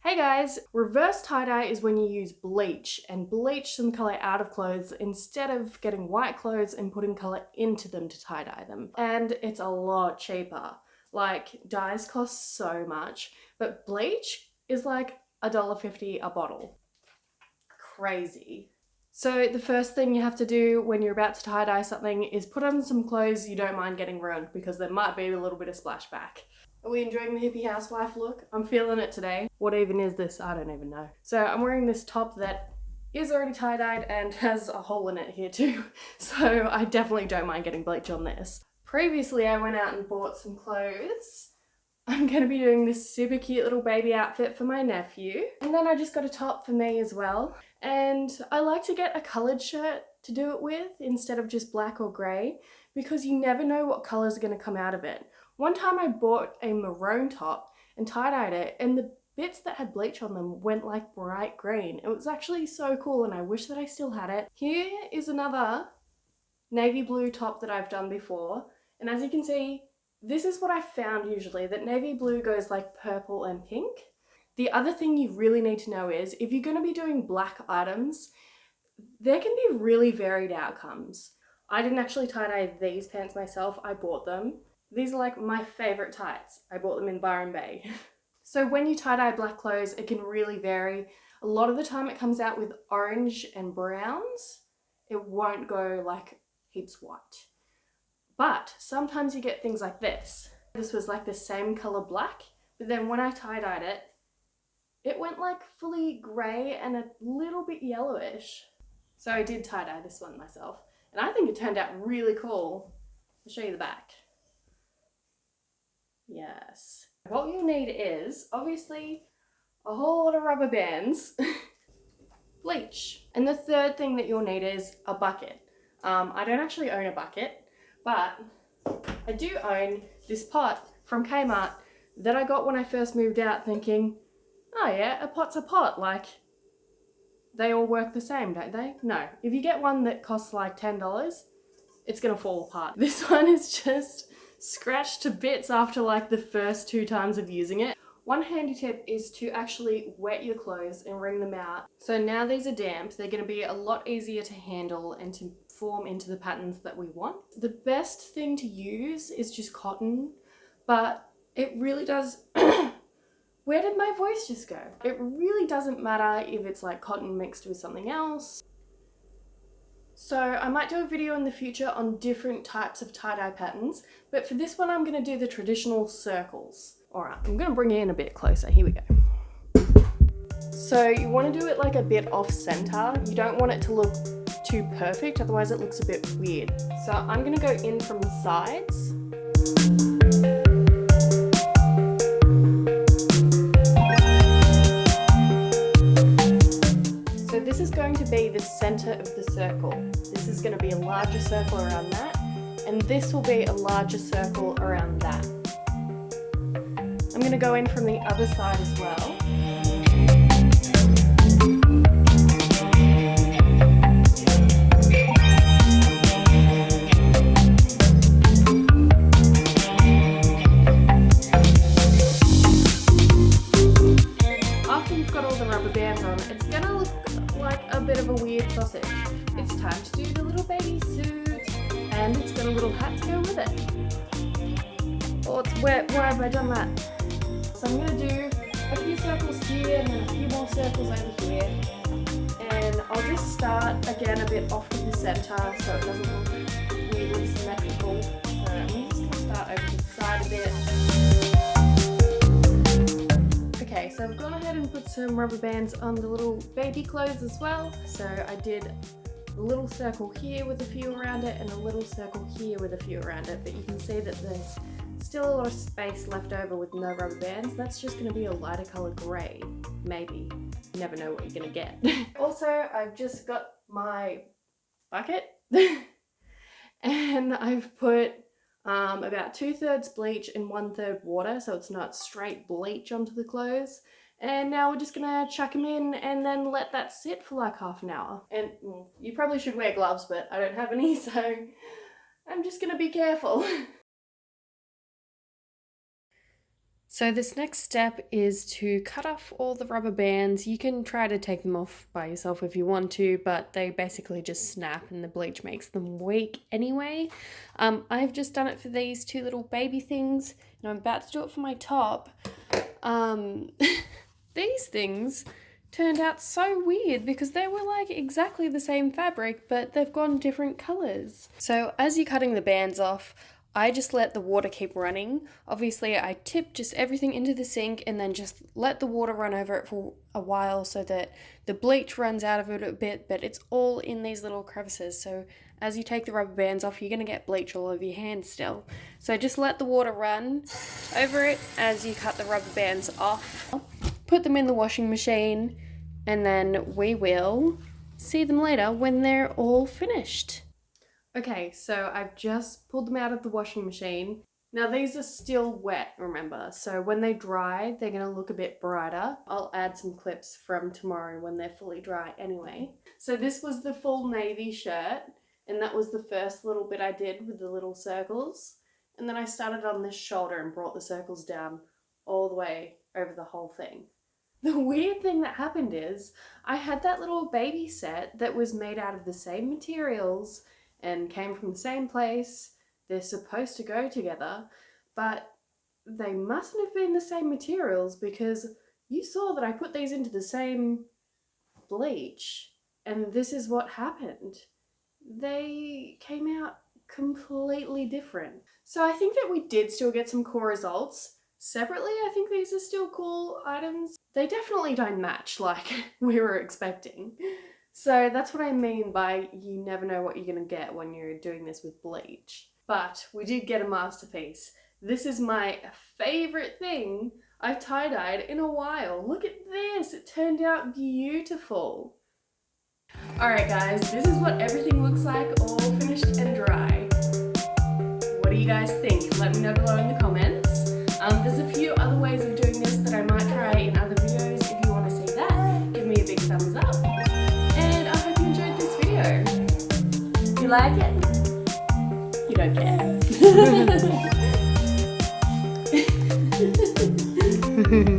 Hey guys, reverse tie-dye is when you use bleach and bleach some colour out of clothes instead of getting white clothes and putting colour into them to tie-dye them. And it's a lot cheaper. Like, dyes cost so much, but bleach is like $1.50 a bottle. Crazy. So the first thing you have to do when you're about to tie-dye something is put on some clothes you don't mind getting ruined because there might be a little bit of splashback. Are we enjoying the hippie housewife look? I'm feeling it today. What even is this? I don't even know. So I'm wearing this top that is already tie-dyed and has a hole in it here too. So I definitely don't mind getting bleach on this. Previously I went out and bought some clothes. I'm going to be doing this super cute little baby outfit for my nephew. And then I just got a top for me as well. And I like to get a coloured shirt to do it with instead of just black or grey because you never know what colours are going to come out of it. One time I bought a maroon top and tie-dyed it and the bits that had bleach on them went like bright green. It was actually so cool and I wish that I still had it. Here is another navy blue top that I've done before. And as you can see, this is what I found usually, that navy blue goes like purple and pink. The other thing you really need to know is if you're going to be doing black items, there can be really varied outcomes. I didn't actually tie-dye these pants myself, I bought them. These are like my favourite tights. I bought them in Byron Bay. So when you tie-dye black clothes, it can really vary. A lot of the time it comes out with orange and browns. It won't go like heaps white. But sometimes you get things like this. This was like the same colour black, but then when I tie-dyed it, it went like fully grey and a little bit yellowish. So I did tie-dye this one myself, and I think it turned out really cool. I'll show you the back. Yes. What you'll need is, obviously, a whole lot of rubber bands, bleach. And the third thing that you'll need is a bucket. I don't actually own a bucket, but I do own this pot from Kmart that I got when I first moved out thinking, oh yeah, a pot's a pot, like, they all work the same, don't they? No. If you get one that costs like $10, it's gonna fall apart. This one is just scratched to bits after like the first 2 times of using it. One handy tip is to actually wet your clothes and wring them out. So now these are damp, they're going to be a lot easier to handle and to form into the patterns that we want. The best thing to use is just cotton, but it really does... Where did my voice just go? It really doesn't matter if it's like cotton mixed with something else. So I might do a video in the future on different types of tie-dye patterns, but for this one I'm going to do the traditional circles. Alright, I'm going to bring it in a bit closer. Here we go. So you want to do it like a bit off center. You don't want it to look too perfect, otherwise it looks a bit weird. So I'm going to go in from the sides. So this is going to be the center of the circle. This is going to be a larger circle around that, and this will be a larger circle around that. I'm going to go in from the other side as well. After you've got all the rubber bands on, it's going to look like a bit of a weird sausage. It's time to do the little baby suit, and it's got a little hat to go with it. Oh, it's wet. Why have I done that? So I'm going to do a few circles here and then a few more circles over here. And I'll just start again a bit off to the centre so it doesn't look weirdly symmetrical. So I'm just going to start over to the side a bit. Okay, so I've gone ahead and put some rubber bands on the little baby clothes as well. So I did a little circle here with a few around it and a little circle here with a few around it. But you can see that there's still a lot of space left over with no rubber bands. That's just going to be a lighter colour grey, maybe. You never know what you're going to get. Also, I've just got my bucket and I've put about 2/3 bleach and 1/3 water, so it's not straight bleach onto the clothes. And now we're just going to chuck them in and then let that sit for like half an hour. And well, you probably should wear gloves, but I don't have any, so I'm just going to be careful. So this next step is to cut off all the rubber bands. You can try to take them off by yourself if you want to, but they basically just snap and the bleach makes them weak anyway. I've just done it for these two little baby things, and I'm about to do it for my top. These things turned out so weird because they were like exactly the same fabric, but they've gone different colors. So as you're cutting the bands off, I just let the water keep running. Obviously, I tip just everything into the sink and then just let the water run over it for a while so that the bleach runs out of it a bit, but it's all in these little crevices. So as you take the rubber bands off, you're going to get bleach all over your hands still. So just let the water run over it as you cut the rubber bands off. Put them in the washing machine, and then we will see them later when they're all finished. Okay, so I've just pulled them out of the washing machine. Now these are still wet, remember, so when they dry, they're gonna look a bit brighter. I'll add some clips from tomorrow when they're fully dry anyway. So this was the full navy shirt, and that was the first little bit I did with the little circles. And then I started on this shoulder and brought the circles down all the way over the whole thing. The weird thing that happened is I had that little baby set that was made out of the same materials and came from the same place. They're supposed to go together, but they mustn't have been the same materials because you saw that I put these into the same bleach, and this is what happened. They came out completely different. So I think that we did still get some cool results. Separately, I think these are still cool items. They definitely don't match like we were expecting. So that's what I mean by you never know what you're gonna get when you're doing this with bleach. But we did get a masterpiece. This is my favorite thing I've tie-dyed in a while. Look at this, it turned out beautiful. Alright guys, this is what everything looks like all finished and dry. What do you guys think? Let me know below in the comments. There's a few other ways of doing this that I might try in other videos. If you want to see that, give me a big thumbs up. And I hope you enjoyed this video. You like it? You don't care.